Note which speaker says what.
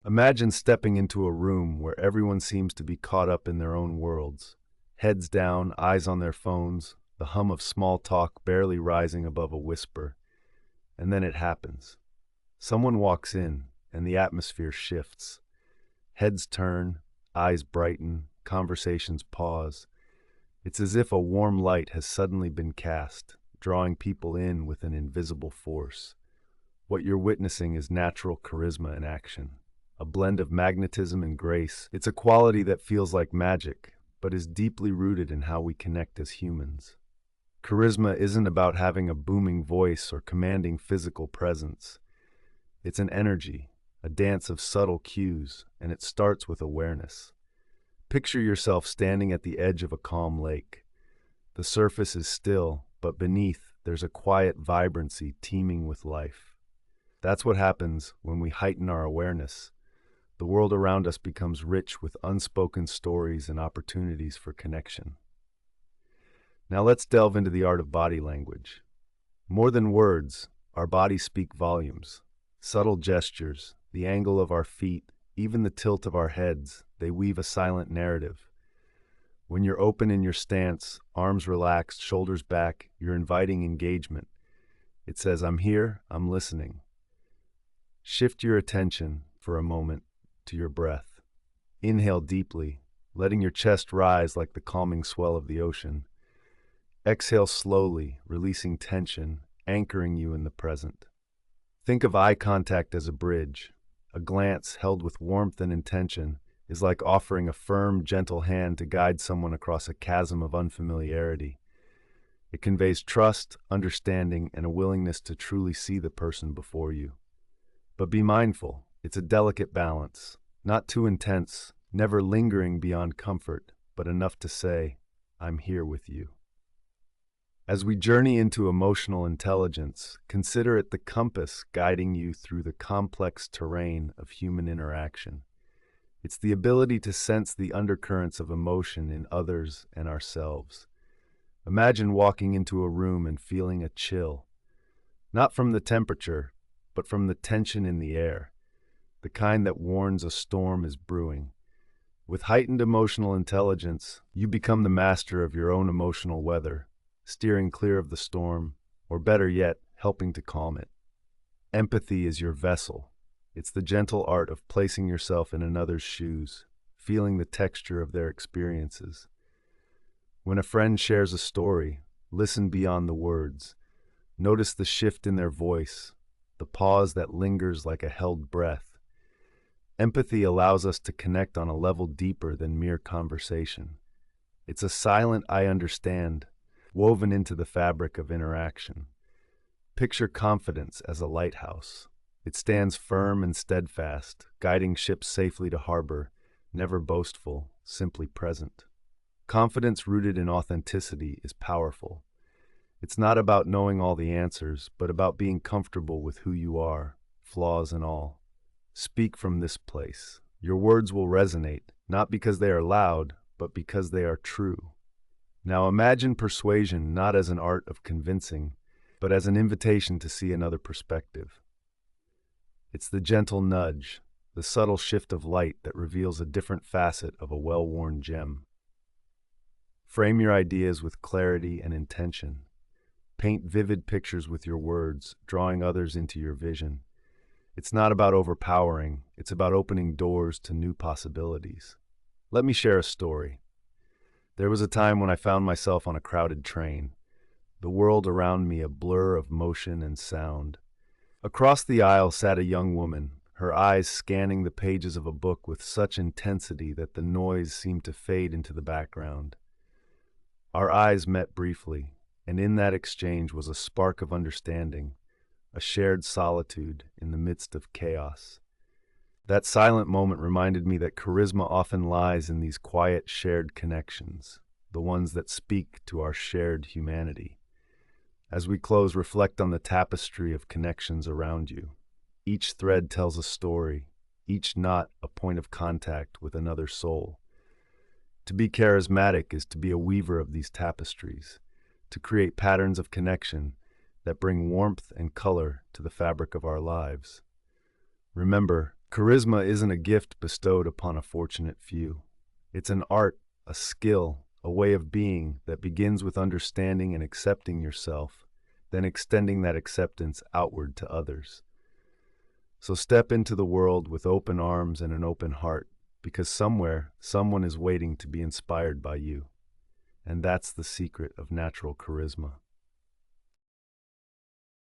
Speaker 1: Imagine stepping into a room where everyone seems to be caught up in their own worlds. Heads down, eyes on their phones, the hum of small talk barely rising above a whisper. And then it happens. Someone walks in, and the atmosphere shifts. Heads turn, eyes brighten, conversations pause. It's as if a warm light has suddenly been cast, drawing people in with an invisible force. What you're witnessing is natural charisma in action. A blend of magnetism and grace. It's a quality that feels like magic, but is deeply rooted in how we connect as humans. Charisma isn't about having a booming voice or commanding physical presence. It's an energy, a dance of subtle cues, and it starts with awareness. Picture yourself standing at the edge of a calm lake. The surface is still, but beneath, there's a quiet vibrancy teeming with life. That's what happens when we heighten our awareness. The world around us becomes rich with unspoken stories and opportunities for connection. Now let's delve into the art of body language. More than words, our bodies speak volumes. Subtle gestures, the angle of our feet, even the tilt of our heads, they weave a silent narrative. When you're open in your stance, arms relaxed, shoulders back, you're inviting engagement. It says, "I'm here, I'm listening." Shift your attention for a moment to your breath. Inhale deeply, letting your chest rise like the calming swell of the ocean. Exhale slowly, releasing tension, anchoring you in the present. Think of eye contact as a bridge. A glance held with warmth and intention is like offering a firm, gentle hand to guide someone across a chasm of unfamiliarity. It conveys trust, understanding, and a willingness to truly see the person before you. But be mindful, it's a delicate balance. Not too intense, never lingering beyond comfort, but enough to say, "I'm here with you." As we journey into emotional intelligence, consider it the compass guiding you through the complex terrain of human interaction. It's the ability to sense the undercurrents of emotion in others and ourselves. Imagine walking into a room and feeling a chill, not from the temperature, but from the tension in the air, the kind that warns a storm is brewing. With heightened emotional intelligence, you become the master of your own emotional weather, steering clear of the storm, or better yet, helping to calm it. Empathy is your vessel. It's the gentle art of placing yourself in another's shoes, feeling the texture of their experiences. When a friend shares a story, listen beyond the words. Notice the shift in their voice, the pause that lingers like a held breath. Empathy allows us to connect on a level deeper than mere conversation. It's a silent "I understand" woven into the fabric of interaction. Picture confidence as a lighthouse. It stands firm and steadfast, guiding ships safely to harbor, never boastful, simply present. Confidence rooted in authenticity is powerful. It's not about knowing all the answers, but about being comfortable with who you are, flaws and all. Speak from this place. Your words will resonate, not because they are loud, but because they are true. Now imagine persuasion not as an art of convincing, but as an invitation to see another perspective. It's the gentle nudge, the subtle shift of light that reveals a different facet of a well-worn gem. Frame your ideas with clarity and intention. Paint vivid pictures with your words, drawing others into your vision. It's not about overpowering, it's about opening doors to new possibilities. Let me share a story. There was a time when I found myself on a crowded train, the world around me a blur of motion and sound. Across the aisle sat a young woman, her eyes scanning the pages of a book with such intensity that the noise seemed to fade into the background. Our eyes met briefly, and in that exchange was a spark of understanding, a shared solitude in the midst of chaos. That silent moment reminded me that charisma often lies in these quiet, shared connections, the ones that speak to our shared humanity. As we close, reflect on the tapestry of connections around you. Each thread tells a story, each knot a point of contact with another soul. To be charismatic is to be a weaver of these tapestries, to create patterns of connection that bring warmth and color to the fabric of our lives. Remember, Charisma isn't a gift bestowed upon a fortunate few. It's an art, a skill, a way of being that begins with understanding and accepting yourself, then extending that acceptance outward to others. So step into the world with open arms and an open heart, because somewhere, someone is waiting to be inspired by you. And that's the secret of natural charisma.